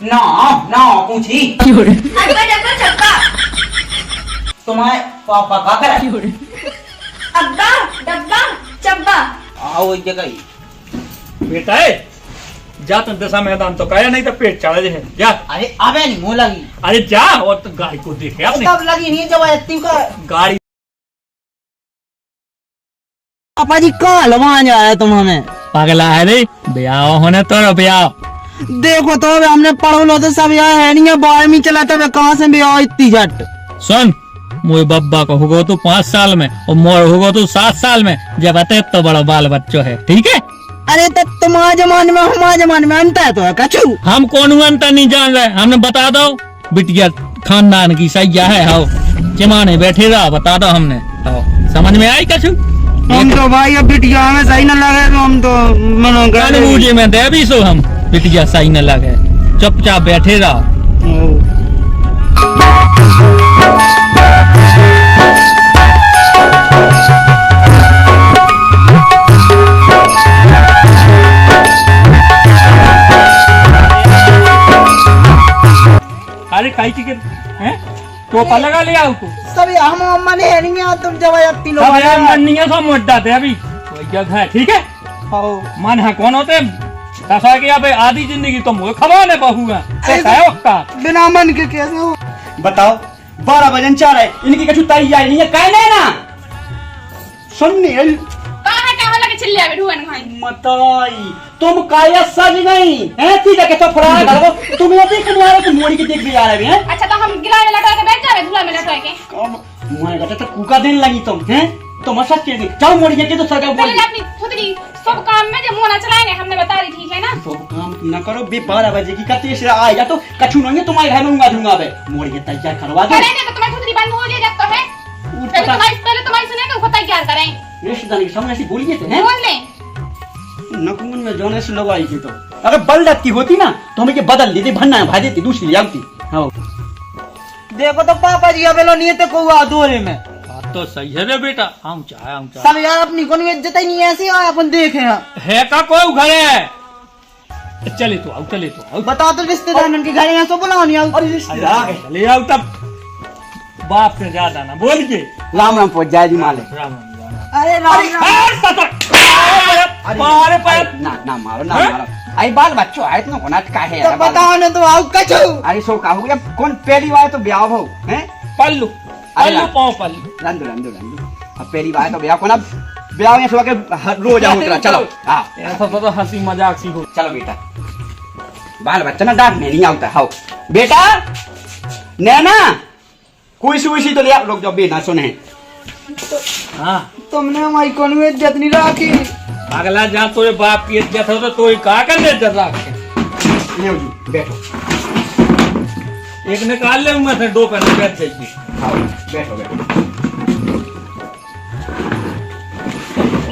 ना ना पूछी अब्बा डब्बा चब्बा तुम्हारे पापा का करे अब्बा डब्बा चब्बा आओ एक जगह ही बेटा है जा तुम दशा मैदान तो कहा नहीं तो पेट चढ़ा दे जा। अरे अबे नहीं मुँह लगी अरे जा और तो गाड़ी को देखे आपने कब लगी नहीं जब इतनी का गाड़ी पापा जी कहाँ लवान जा रहे तुम हमें पागला है नहीं ब्याह होने तो ब्याह देखो तो अबे हमने पढ़ो लो तो सब यहाँ है नहीं है बाहर में चला था कहाँ से भी आओ इतनी झट सुन मोए बब्बा को होगो तो 5 साल में और मोर होगो तो 7 साल में जब अतः तो बड़ा बाल बच्चों है ठीक है। अरे तो तुम्हारे जमाने में हमारे जमाने में अंतर है तो है कछु हम कौन अंतर नहीं जान रहे हमने बता दो बिटिया खानदान की सैया है हाओ जमाने बैठे रहा बता दो हमने हाओ समझ में आई कछु हम तो भाई अब बिटिया हमें सही न लगे तो हम तो मनो कर बूझे में दे भी सो हम बिटिया सही न लगे चुपचाप बैठे रहो। अरे काई की हैं टोपा लगा लिया तू सब हम अम्मा ने है नहीं तुम जब इतनी लोग अब यार मन नहीं है तो मोटा थे अभी कोई जगह है ठीक है आओ मन है कौन होते दशा की अब आधी जिंदगी तो मुझे खबर है बहू है कैसा है उसका बिना मन के कैसे हो बताओ 12 बजन 4 है इनकी कछु तैयारी नहीं है काहे नहीं ना सुननी कहां कहां लगे चिल्ले बैठुअन भाई मताई तुम काया सज नहीं है ठीक है के तो फरा गलो तुम ये देख नहीं आ रहे तुम मोड़ी के देख भी आ रहे हैं अच्छा तो हम गिला में लटा के बैठ जावे धुला में लटा के मोए गटे तो कुका देने लगी तुम हैं तुम सच के जाओ मोड़ी के तो सरकार बोल पहले अपनी खुदरी सब काम में जो मोना चलाएंगे हमने बता दी ठीक है ना तो काम न करो बे 12 बजे की कते से आएगा तो कछु नहीं तुम्हारे घर में उंगा दूंगा बे मोड़ी के तैयार करवा दो करेंगे तो तुम्हारी खुदरी बंद हो जाए जब तो है पहले तुम्हारी सुने तो खुद तैयार करें रिश्तेदारी के सामने ऐसी बोलिए थे हैं बोल ले नकुन में जाने से लगवाई थी तो अगर बलदत की होती ना तो हमें के बदल देती भन्ना भाई देती दूसरी आती हाँ देखो तो पापा जी अबे लो नहीं तो कोई दोरे में बात तो सही है रे बेटा हम चाहे सब यार अपनी को इज्जत ही नहीं ऐसी है अपन देखे है का कोई घर है चले तो आओ चले तो आओ बताओ तो रिश्तेदार के घर यहाँ तो बुलाओ नहीं आओ चले आओ तब बाप से ज्यादा ना बोल के राम राम पहुंच जाए जी माले राम अरे मारे पैर ना ना मारो ना मारो आई बाल बच्चों आए तो कोना का है तो बताओ ना तो आओ कछु अरे सो का हो गया कौन पहली बार तो ब्याह हो हैं पल्लू पल्लू पाओ पल्लू रंदू रंदू रंदू अब पहली बार तो ब्याह कोना ब्याह में सो के रोज आओ तेरा चलो हां ऐसा तो हंसी मजाक सी हो चलो बेटा बाल बच्चा ना डांट नहीं आता हाओ बेटा नैना कोई सी तो ले आप लोग जब भी ना सुने हां तुमने हमारी को इज्जत नहीं रखी अगला जा तोरे बाप की इज्जत हो तो तोय का कर ले इज्जत रख ले जी बैठो एक निकाल ले मैं से दो पैसे बैठ जाएगी आओ बैठो बैठो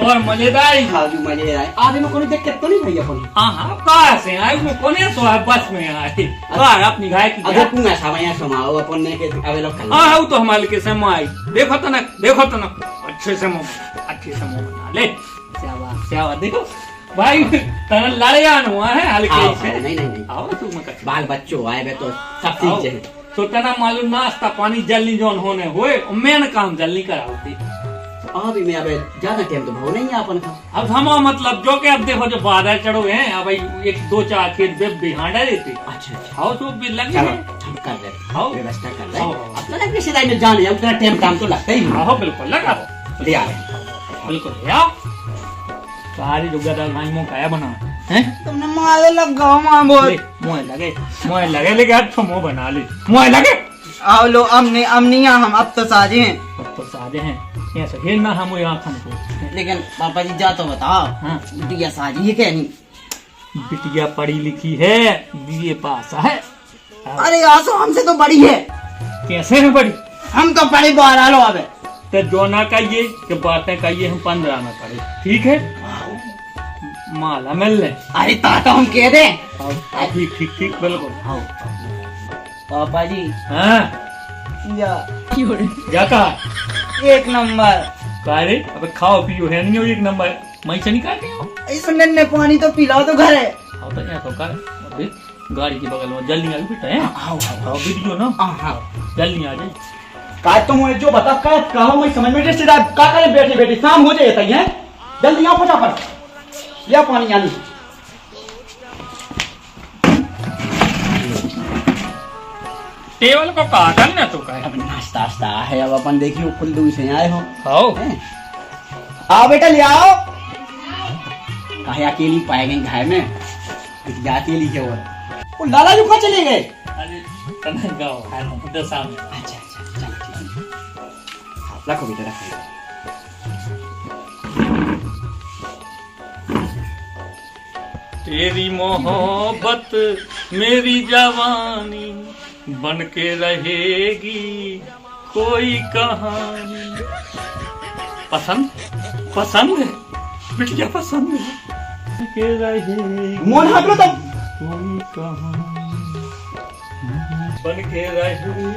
और मजेदार खाओ जी मजे आए आधे में कोई दिक्कत तो नहीं भैया अपन हां हां कहां से आए उसमें कोने तो है बस में आए बाहर अपनी गाय की अगर तू ऐसा भैया समाओ अपन ने के अवे लोग खा हां तो हमारे के समय देखो तो ना अच्छे से मुंह बना ले शाबाश देखो भाई तना लड़ियान हुआ है हल्के से नहीं आओ तू मत बाल बच्चों आए बे तो सब चीज है तो तना मालूम नाश्ता पानी जल्दी जोन होने हुए मेन काम जल्दी कराओती अभी मैं अबे ज्यादा टाइम तो भाव नहीं है अपन का अब हम मतलब जो के अब देखो जो बादल चढ़ो हैं अब भाई 1-2-4 खेत बे बिहांडा देते अच्छा हाउ तो भी लग चलो गए हम कर रहे आओ। व्यवस्था कर रहे आओ। अपना ना किसी में जाने जाओ उतना टाइम तो लगता ही नहीं आओ बिल्कुल लगाओ ले आ रहे बिल्कुल आओ सारी जो गदा भाई मुंह काया बना हैं तुमने मारे लगा मां बोल मोए लगे लेके आज तो मुंह बना ले मोए लगे आओ लो अमनिया हम अब तो साजे हैं अब तो सादे हैं ऐसे फिर ना हम यहाँ खन को लेकिन पापा जी जा तो बताओ हाँ बिटिया साजी है क्या नहीं बिटिया पढ़ी लिखी है बीए पास है अरे यार तो हमसे तो बड़ी है कैसे है बड़ी हम तो पढ़े बाहर लो अब तो जो ना कहिए कि बातें कहिए हम 15 में पढ़े ठीक है माला मिल ले अरे ताता हम कह दे ठीक बिल्कुल आओ पापा जी हाँ या जाता एक नंबर अरे अबे खाओ पियो है नहीं हो एक नंबर मैं से निकाल के आओ इस नन्हे पानी तो पिलाओ तो घर है आओ तो यहाँ तो कर अबे गाड़ी के बगल में जल्दी आ बेटा है। आओ आओ आओ वीडियो ना हाँ जल्दी आ जाए। का तुम जो बता का कहो मैं समझ में रिश्तेदार का करे बैठे बैठे शाम हो जाए तक है जल्दी आओ फटाफट या पानी आनी टेबल को कहा करना तो का अब नाश्ता नाश्ता है अब अपन देखियो कुल दूर से आए हो आओ आओ बेटा ले आओ कहे अकेली पाए गए घर में अकेली है वो लाला जी कहाँ चले गए अरे तने गाओ है ना उधर सामने। अच्छा अच्छा चलो ठीक है रखो बेटा रखो तेरी मोहब्बत मेरी जवानी बन के रहेगी कोई कहानी। पसंद पसंद है बिटिया पसंद है बन के रहेगी मोन हाथ लो तब कोई कहानी बन के रहेगी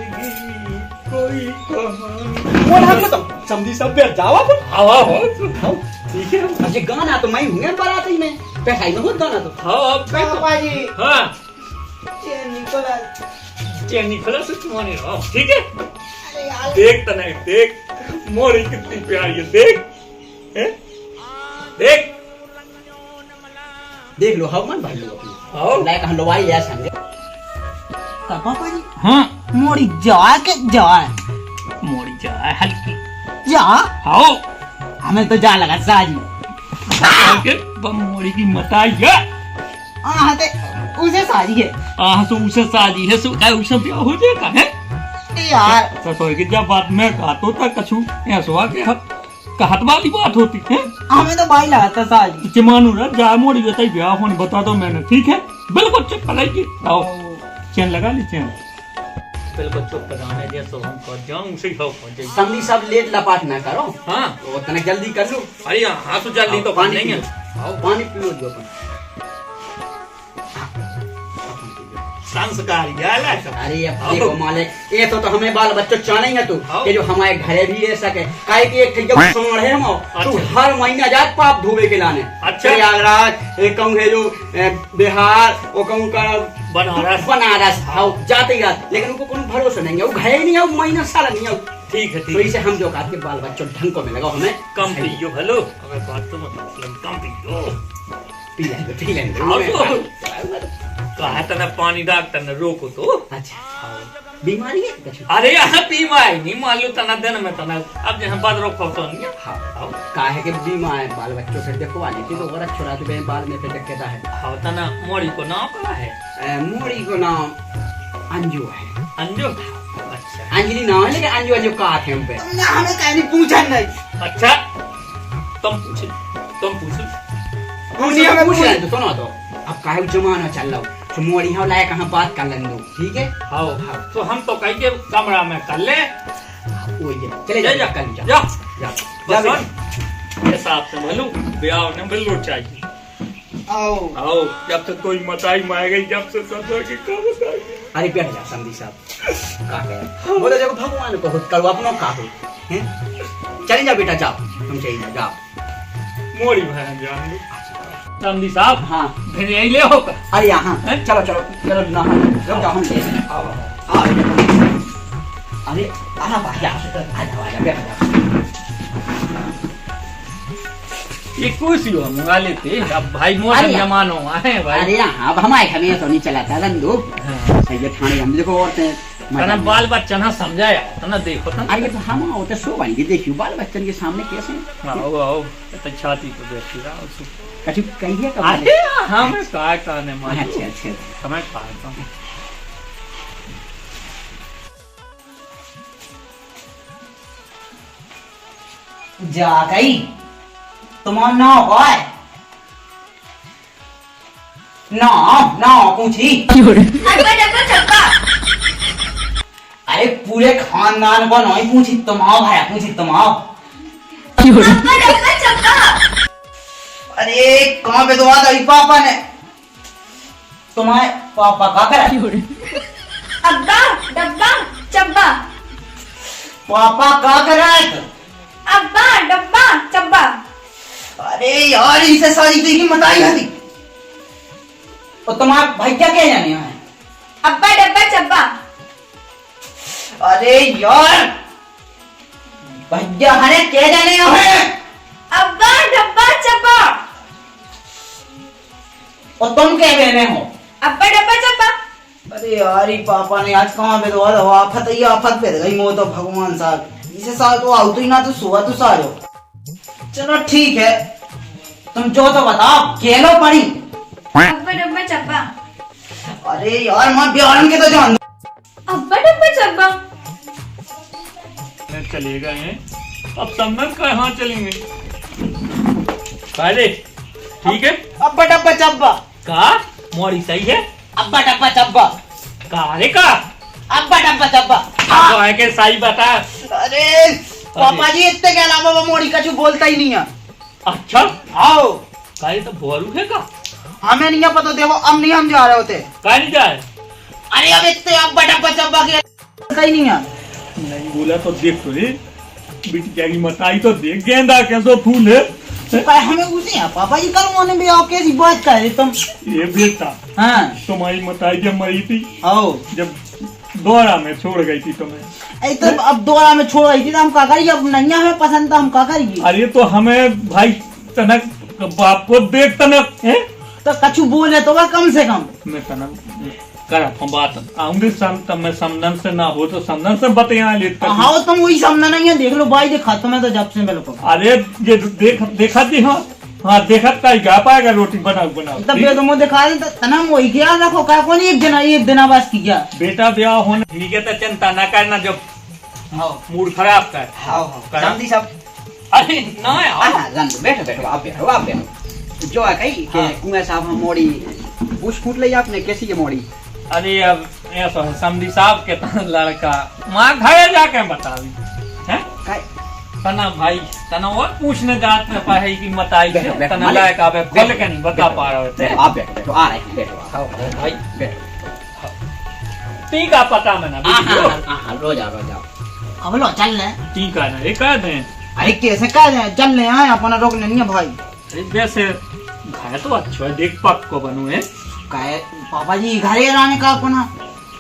कोई कहानी। मोन हाथ लो तब समझी सब बैठ जाओ अपन हवा हो हाँ, ठीक है अजय गाना तो मैं हूँ बाराती में बैठाई में गाना तो हाँ अब पापा जी हाँ निकोलस निकला से तुम्हारे रहो ठीक है। अरे यार देख तना देख मोरी कितनी प्यारी है देख हैं? देख देख लो हम मन भर लो अपनी आओ लाइक हम लोवाई ले संगे पापा जी हाँ मोड़ी जा के जा मोरी जा हल्की जा आओ हमें तो जा लगा साजी आके बम मोरी की मताइया हाँ ते उसे साजी है आह तो उसे शादी है सो उसे ब्याह हो जाएगा है यार ससुर की जब बात मैं कहतो था कछु ऐसा के कहत वाली बात होती है। हमें तो भाई लगा था साजी कि मानू ना जा मोड़ी बताई ब्याह होने बता दो मैंने ठीक है बिल्कुल चुप कराइए। आओ चैन लगा ली चैन बिल्कुल चुप कराने जैसे हम कर जाऊं उसे हो जाए समझी सब लेट लपाट ना करो हाँ तो तने जल्दी कर लो अरे हाँ तो जल्दी तो पानी नहीं है पियो पानी पियो जो अपन संस्कार यार अरे अब देखो मालिक ये तो हमें बाल बच्चों चाहेंगे तू कि जो हमारे घरे भी रह सके काहे कि एक जब सोण है हम तू हर महीना जात पाप धोवे के लाने अच्छा। प्रयागराज एक कहूँ है जो बिहार वो कहूँ का बनारस हाउ जाते ही जाते लेकिन उनको कोनो भरोसा नहीं है वो घरे नहीं है वो महीना साल नहीं है ठीक है तो इसे हम जो कहते हैं बाल बच्चों ढंग को में लगाओ हमें कम पियो हेलो अगर बात तो मतलब कम पियो पी लेंगे कहा तना पानी डाक तना रोको तो अच्छा बीमारी है कुछ अरे यहाँ बीमारी नहीं मान लो तना दिन में तना अब जहाँ बाद रोको तो नहीं है। हाँ काहे के बीमा है बाल बच्चों से देखो वाली थी तो बड़ा छोड़ाते बहन बाल में फिर देखता है हाँ तना मोड़ी को नाम क्या है मोड़ी को नाम अंजू है अंजू अच्छा अंजलि नाम है लेकिन अंजू अंजू का है हम पे तुमने हमें कहीं पूछा नहीं अच्छा तुम पूछो पूछिए हमें पूछ रहे तो सुनो तो अब काहे जमाना चल रहा तो मोड़ी हम लाए कहाँ बात कर लेंगे ठीक है हाँ हाँ तो हम तो कहीं के कमरा में कर ले चले जा जा जा कर जा जा बस सुन ये साहब से बोलूं ब्याह ने बिल्लो चाहिए आओ आओ जब तक कोई मताई मार गई जब से ससुर की का बताई अरे बैठ जा समझी साहब का कहे बोले देखो भगवान को खुद करो अपनों का हो हैं चले जाओ बेटा जाओ तुम चले जाओ मोड़ी भाई जान लो समझी साहब हाँ फिर यही ले होगा अरे यहाँ चलो चलो चलो ना रुक जाओ हम अरे आना भाई आजा बैठ जा ये कुर्सी हो मंगा लेते अब भाई मौसम जमानो है भाई अरे यहाँ अब हमारे हमें तो नहीं चला था रंदू सही है ठाणे हम देखो औरतें तना बाल बच्चा ना समझाया तना देखो तना अरे तो हम होते सो वाली देखियो बाल बच्चन के सामने कैसे आओ आओ तो छाती पे बैठी रहा उसको कछु कहिए कब अरे हम काय काने मार अच्छा अच्छा हमें खाता जा गई तुम्हारा नाम क्या है नाम पूछी अरे पूरे खानदान को नहीं पूछी तुम्हारा भाई पूछी तुम्हारा अरे कहाँ पे दुआ था पापा ने तुम्हारे पापा का करा अब्बा डब्बा चब्बा पापा का करा है अब्बा डब्बा चब्बा अरे यार इसे सारी चीज की मत आई हती और तुम्हारे भैया क्या जाने हैं? अब्बा डब्बा चब्बा। अरे यार भैया हने क्या जाने हैं? अब्बा डब्बा चब्बा। और तुम क्या कहने हो? अब्बा डब्बा चब्बा। अरे यार ये पापा ने आज कहाँ पे दो आफत ही आफत पे गई मो तो भगवान साहब इसे साल तो आओ तो ही ना तो सुबह तो सारो। चलो ठीक है तुम जो तो बताओ खेलो पड़ी। अब्बा डब्बा चब्बा। अरे यार मैं बिहार के तो जान अब्बा डब्बा चब्बा। चले गए हैं अब समझ कहाँ चलेंगे पहले ठीक है। अब्बा डब्बा चब्बा। का मोड़ी सही है। अब्बा डब्बा चब्बा। का रे का अब्बा डब्बा चब्बा। तो है के सही बता। अरे पापा जी इतने के अलावा वो मोड़ी का बोलता ही नहीं है। अच्छा आओ का ये तो बोलू है का हमें नहीं पता देखो अब नहीं हम जा रहे होते। का नहीं जाए। अरे अब इतने अब्बा डब्बा चब्बा के सही नहीं है। नहीं बोला तो देख तो रे बिटिया की मताई तो देख गेंदा कैसो फूल है। पर हमें उसे है पापा जी कल मोने भी आओ कैसी बात कर रहे तुम। ये बेटा हाँ तुम्हारी मताई जब मरी थी आओ जब दोहरा में छोड़ गई थी तुम्हें। ऐ तो अब दोबारा में छोड़ रही थी तो हम क्या करिए अब नहीं हमें पसंद था हम क्या करिए। अरे तो हमें भाई तनक बाप को देख तनक है तो कछु बोले तो वह कम से कम मैं तनक करा हम बात आऊंगी मैं समझन से ना हो तो समझन से बतिया लेते। हाँ तुम वही समझना नहीं है देख लो भाई देखा तुम्हें तो जब से बिल्कुल। अरे ये देखा थी हाँ हाँ देखा का गा पाएगा रोटी बनाओ बनाओ तब ये तो मुझे दिखा दे तना वही क्या रखो क्या कौन एक दिन बस किया। बेटा ब्याह होने ठीक है तो चिंता ना करना जब मूड खराब कर। जल्दी सब अरे ना बैठो बैठो आप बैठो जो है कही कि कुएं साहब हम मोड़ी पूछ फूट ली आपने कैसी है मोड़ी। अरे अब ऐसा है समझी साहब के लड़का माँ घर जाके बतावी हैं तना भाई तना और पूछने जात में पाई की मताई से तना लायक आप खोल के नहीं बता पा रहे थे। आप बैठो बैठो आ रहे हैं बैठो आओ भाई बैठो ठीक है पता मैं ना रोज आओ अब लो चल ले ठीक है ना एक दे। अरे कैसे कह रहे चल ले आए अपना रोक नहीं है भाई। अरे वैसे घर तो अच्छा है देख पक को बनू है कहे पापा जी घर आने का अपना।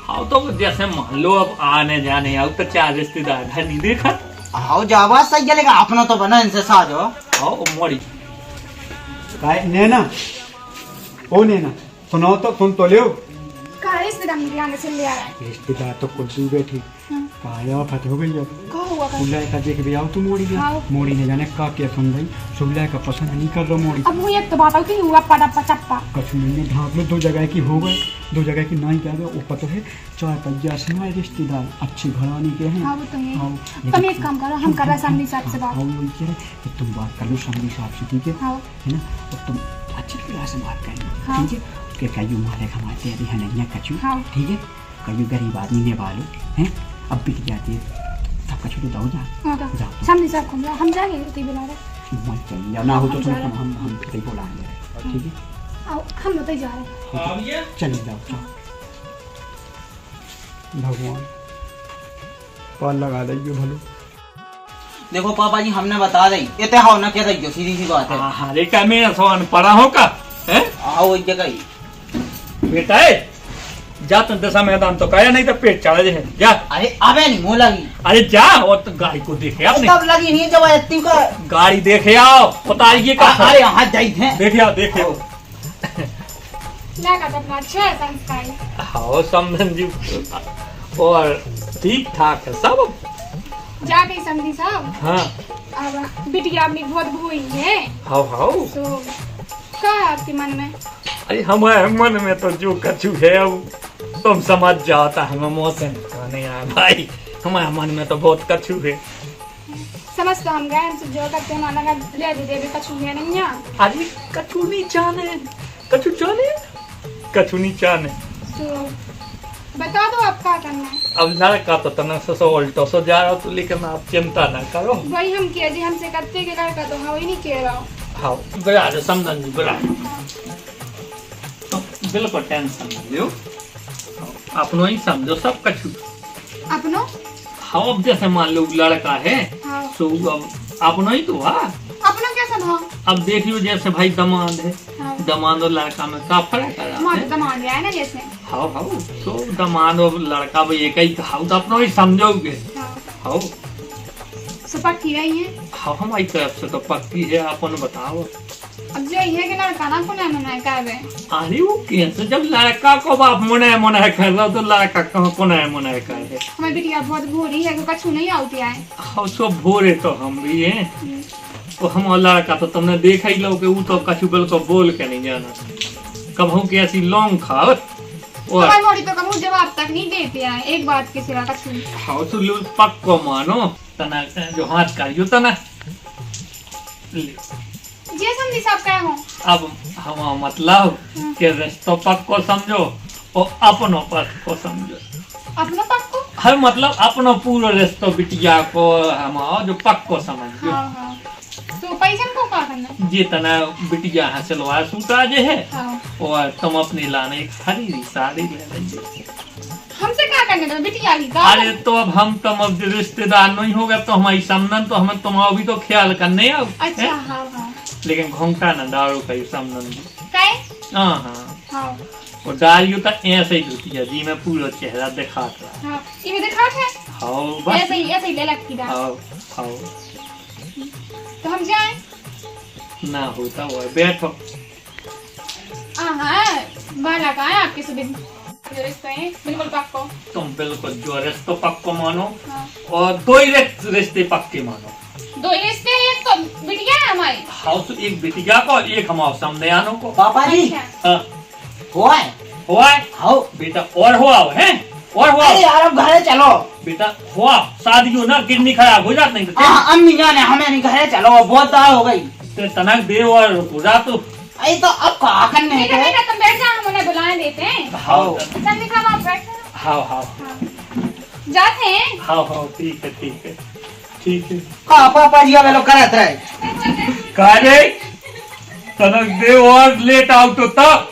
हाँ तो जैसे मान लो अब आने जाने आओ तो चार रिश्तेदार घर नहीं देखा। आओ जावा सही चलेगा अपना तो बना इनसे साथ हो। आओ मोड़ी नैना ओ नैना सुनाओ तो सुन तो लियो। रिश्तेदार तो कुछ भी बैठी कहा फत हो गई। अब सुबह का देख भी आओ तू मोड़ी गया मोड़ी ने जाने का क्या सुन गई सुबह का पसंद नहीं कर रहा मोड़ी। अब वो ये तो बात होती है अब्बा डब्बा चब्बा। कछु नहीं ढांप लो 2 जगह की हो गए 2 जगह की नहीं क्या वो पता है 4 से ना रिश्तेदार अच्छी घराने के हैं। हाँ वो तो है। तुम एक काम करो हम कर रहे सामने साहब से बात। हाँ वही कह रहे तुम बात कर लो सामने साहब से ठीक है हाँ है ना और तुम अच्छी तरह से बात करेंगे हाँ। ठीक है कि कहीं हमारे हमारे अभी है नहीं कछु हाँ। ठीक है कहीं गरीब आदमी ने वालो हैं अब बिक जाती है तब कछु तो दो जाओ सामने साहब को हम जाएंगे तो बुला रहे मत चल या ना हो तो हम तेरे को लाएंगे ठीक है आओ हम तो जा रहे हैं। चले जाओ जाओ भगवान पाल लगा देंगे भलो। देखो पापा जी हमने बता दी इतने हो ना क्या रही सीधी सी बात है। अरे क्या मेरा सवाल पढ़ा हो का है आओ एक जगह ही बेटा है जा तुम दशा मैदान तो कहा नहीं तो पेट चढ़ा है जा। अरे अबे नहीं मुँह लगी। अरे जा और तो गाड़ी को देखे आपने तब लगी नहीं जब इतनी का गाड़ी देखे आओ पता ये का अरे यहाँ जाई थे देखे आओ देखे आओ लगा तो अपना अच्छा है संस्कार। हाँ समझन जी और ठीक ठाक है सब। जाके समझी साहब हाँ अब बिटिया अपनी बहुत भूई है हाँ हाँ तो क्या है आपके मन में। अरे हमारे मन में तो जो कछु है अब तुम समझ जाता है मौसम नहीं आया भाई हमारे मन में तो बहुत कछु है। समझ तो हम गए हमसे जो करते हैं माना ले दे भी कछु है नहीं है। अरे कछु नहीं जाने कछु जाने कछु नहीं जाने तो बता दो आप क्या करना है। अब लड़का तो तना से उल्टो सो जा रहा तो लेकिन आप चिंता ना करो। वही हम किया जी हमसे करते के लड़का तो हाँ वही नहीं कह रहा हूँ। हाँ बड़ा समझन जी बड़ा बिल्कुल टेंशन ना लियो अपनो ही समझो सब कछु अपनो हाँ अब जैसे मान लो लड़का है हाँ तो अब अपनो ही तो हाँ अपनो कैसा भाव अब देखियो जैसे भाई दमाद है हाँ दमाद और लड़का में का फर्क है हमारे तो गया है ना जैसे। हाँ हाँ तो दमाद और लड़का भाई एक ही हाँ तो अपना ही समझोगे। हाँ सब पक्की रही है। हाँ हमारी तरफ से तो पक्की है, अपन बताओ। अब जो ये कि लड़का ना को ना कहवे। अरे वो कैसे जब लड़का को बाप मना कर रहा तो लड़का कहाँ को मना कर रहे। हमारी बिटिया बहुत भोरी है, कछु नहीं आती है। हाँ सो भोरे तो हम भी हैं। तो हम लड़का तो तुमने देखा ही लो कि वो तो कछु बल को बोल के नहीं जाना। कब के ऐसी लौंग खाओ और हमारी मोड़ी तो कभी जवाब तक नहीं देते हैं एक बात के सिवा कछु। हाँ तो लो पक्को मानो तना जो हाथ कारियो तना ये समझी सब क्या हो। अब हम मतलब के रिश्तों पक्को समझो और अपनों पक्को समझो। अपना पक्को हर मतलब अपनो पूरा रिश्तों बिटिया को हम जो पक्को समझो। हाँ हाँ तो पैसा को क्या करना ये तना बिटिया हासिलवा सूटा जे है। हाँ। और तुम अपनी लाने एक हरी साड़ी ले लीजिए। हमसे क्या करने दो बिटिया की अरे तो अब हम तुम अब रिश्तेदार नहीं हो गए तो हमारी समनन तो हमें तुम्हारा भी तो ख्याल करने अब। अच्छा हाँ हाँ लेकिन घूंघटा न डालो कहीं समनन काय हाँ हाँ हाँ और डालियो तो ऐसे ही होती है जी मैं पूरा चेहरा दिखाता रहा। हाँ ये भी दिखा है। हाँ बस ऐसे ही ले लगती है। हाँ हाँ तो हम जाएं। ना होता वो बैठो। हाँ बाला का है आपके सुबह जो रिश्ते हैं बिल्कुल पक्को। तुम बिल्कुल जो रिश्तों पक्को मानो हाँ। और दो ही रिश्ते पक्के मानो। दो रिश्ते एक तो बिटिया है हमारी। हाँ तो एक बिटिया को एक हमारे सामने आनो को। पापा जी अच्छा। हाँ हुआ है। हुआ है हाँ बेटा और हुआ है और हुआ अरे यार अब घरे चलो। बेटा हुआ शादी हो ना किडनी खराब हो जात नहीं तो हाँ अम्मी जान है हमें नहीं घरे चलो बहुत दाल हो गई। तो तनक दे और हो जा तो अरे तो अब कहा करने ठीक है बेटा तुम बैठ जाओ हम उन्हें बुलाए देते हैं। हाँ जल्दी करो आप बैठो। हाँ हाँ जाते हैं। हाँ हाँ ठीक है ठीक है ठीक है। हाँ पापा जी अब लोग करत रहे। काहे तनक दे और लेट आओ तो तब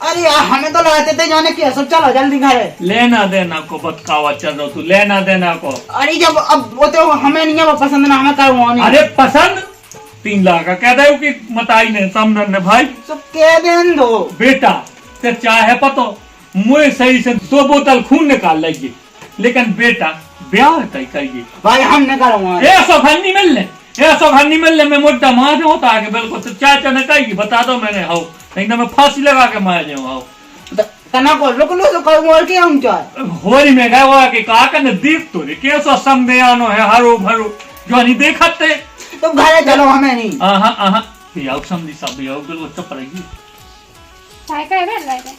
अरे यार हमें तो लगते थे जाने के सब चलो जल्दी घरे। लेना देना को बतकावा चल रहा तू लेना देना को। अरे जब अब वो तो हमें नहीं है वो पसंद ना हमें करवानी। अरे पसंद 3 लाख का कह दे कि मताई ने समझन ने भाई सब कह दें दो बेटा ते चाहे पतो मुझे सही से 2 बोतल खून निकाल लेगी लेकिन बेटा ब्याह तय करिए भाई हमने करवाना। ऐसा फन्नी मिल ले ऐसा फन्नी मिल ले मैं मोटा मार होता आगे बिल्कुल तो चाचा ने कही बता दो मैंने हाउ नहीं तो मैं फांसी लगा के मार जाऊँ हाउ तना को रुक लो तो कल मोड़ के हम चाहे होली में गए हुआ कि कहा कर देख तो रे कैसा समझे आनो है हरो भरो जो नहीं देखते तुम घरे चलो हमें नहीं। ये आओ समझी सब ये आओ बिल्कुल चुप रहिए। काय काय बैठ रहे थे।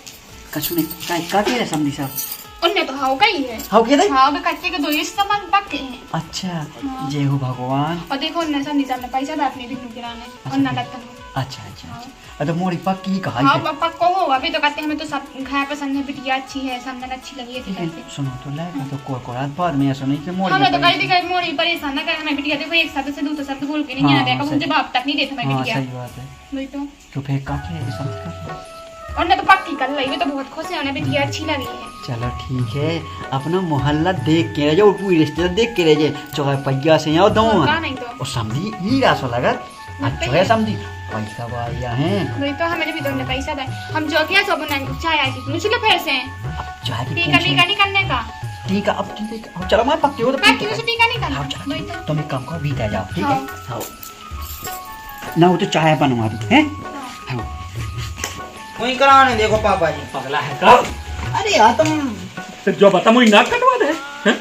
कछु नहीं का कह रहे समझी साहब। उनने तो हाउ कही है। हाउ कह रहे। हाँ वे कच्चे के दो रिश्ते मन पक्के हैं। अच्छा जय हो भगवान। और देखो उनने सब निजाम ने पैसा दा अपनी बिन्नू गिराने और ना लगता अच्छा अच्छा तो मोड़ी पक्की कहा हाँ है। पक्को हो अभी तो कहते हैं हमें तो सब खाया पसंद है बिटिया अच्छी है समझन अच्छी लगी है तो कहते सुनो तो लायक तो कोरात बाद में ऐसा नहीं कि मोड़ी हमें तो कहीं दिखाई मोड़ी परेशान ना करे हमें बिटिया देखो एक शब्द से दूसरा शब्द बोल के नहीं आते कब मुझे बाप तक नहीं देते हमें हाँ बिटिया सही बात है। वही तो फिर का के समझ कर उनने तो पक्की कर ली तो बहुत खुश है उन्हें बिटिया अच्छी लगी है। चलो ठीक है अपना मोहल्ला देख के रह जाओ पूरी रिश्तेदार देख के रह जाए चौका पहिया से आओ दो का नहीं तो और समझी ही रासो लगा अच्छा है समझी पैसा वाया है। वही तो हमें भी तो उन्हें पैसा दे हम जो किया सब उन्हें चाय आई थी मुझे फिर से अब चाय की टीका टीका नहीं करने का ठीक है अब ठीक है चलो मैं पक्की हो तो पक्की मुझे टीका नहीं करना हाँ, वही तो तुम एक काम करो बीता जाओ ठीक है। हाँ। हाँ ना वो तो चाय बनवा दो हैं। हाँ वही कराने देखो पापा जी पगला है का अरे यार तुम तो जो बता मुझे नाक कटवा दे हैं?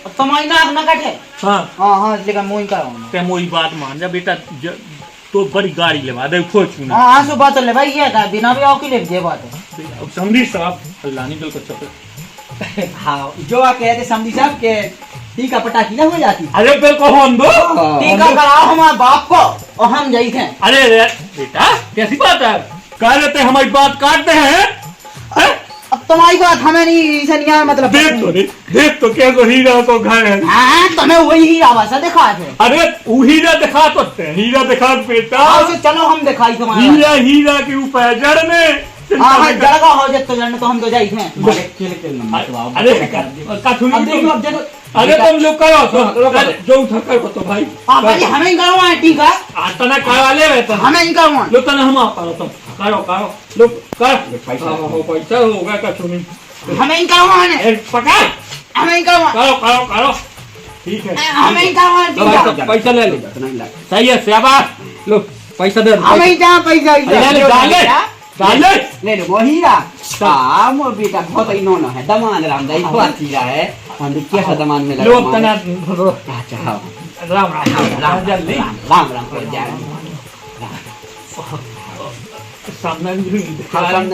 अब तुम्हारी नाक न कटे। हाँ हाँ लेकिन मुँह कराऊंगा। ते मोई बात मान जा बेटा तो बड़ी गाड़ी लेवा दे फॉर्च्यूनर। हाँ सुबह तो ले भाई ये था बिना भी आओ की ले ये बात है। अब समझी साहब अल्लाह नहीं बिल्कुल चुप। हाँ जो आप कहते समझी साहब के टीका पटाखी ना हो जाती। अरे बिल्कुल हम दो टीका कराओ हमारे बाप को और हम जाई थे। अरे बेटा कैसी बात है कह लेते हमारी बात काटते हैं। अब तुम्हारी बात हमें नहीं सनिया मतलब देख तो क्या हीरा को घर है। हाँ तुम्हें वही हीरा वैसा दिखा थे। अरे वो हीरा दिखा तो हीरा दिखा बेटा चलो हम दिखाई तुम्हारा हीरा हीरा के ऊपर जड़ में हाँ हाँ जड़गा हो जब तो जड़ने तो हम तो जाई थे। अरे अरे तुम लोग करो जो उठा कर तो भाई पापा जी हमें ही करवाए टीका तना करा ले हमें ही करवाए लो तना हम आ तुम करो करो लो कर पैसा हो पैसा होगा कछु नहीं हमें ही करवाने पकड़ हमें ही करवा करो करो करो ठीक है हमें ही करवा पैसा ले ले नहीं लग सही है शाबाश लो पैसा दे हमें ही जहाँ पैसा डाल ले ले लो मोहिरा हां मोर बेटा बहुत ही नोनो है दमान राम दाई बात ही है हम कैसा दमान में लो तना अच्छा हाँ राम राम राम जल्दी राम राम हो जाए सामने समझन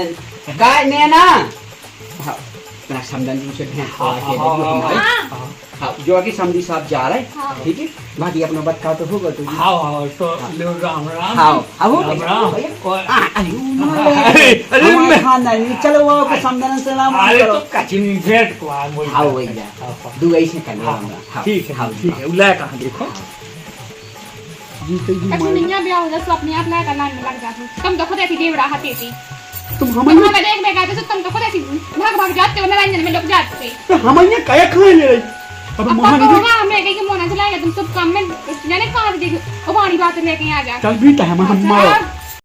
काय ने ना ना समझन जी से भेंट के हां जो कि समझी साहब जा रहे ठीक है बाकी अपना बता तो होगा तो हाँ हाँ तो लो राम राम हां अब राम राम अरे मैं खाना नहीं चलो वो को समझन सलाम अरे तो कचिन भेंट को आ मोई हां वही जा दू ऐसे कर लो ठीक है ठीक है उला कहां देखो जी तो जी कछु नहीं ब्याह हो जाए तो अपने आप लायक लाइन में लग जाते तुम तो खुद ऐसी देवड़ा हते थी तुम तुम हमें हमें देख में गए तो तुम तो खुद ऐसी भाग भाग जाते हो नारायण में लोग जाते तो हमें कया खाने ले अब अब मोहन पापा होगा हमें कहीं के मोना चलाएगा तुम सब काम में जाने कहां से देख वो पानी बात लेके आ जा चल भी तो हम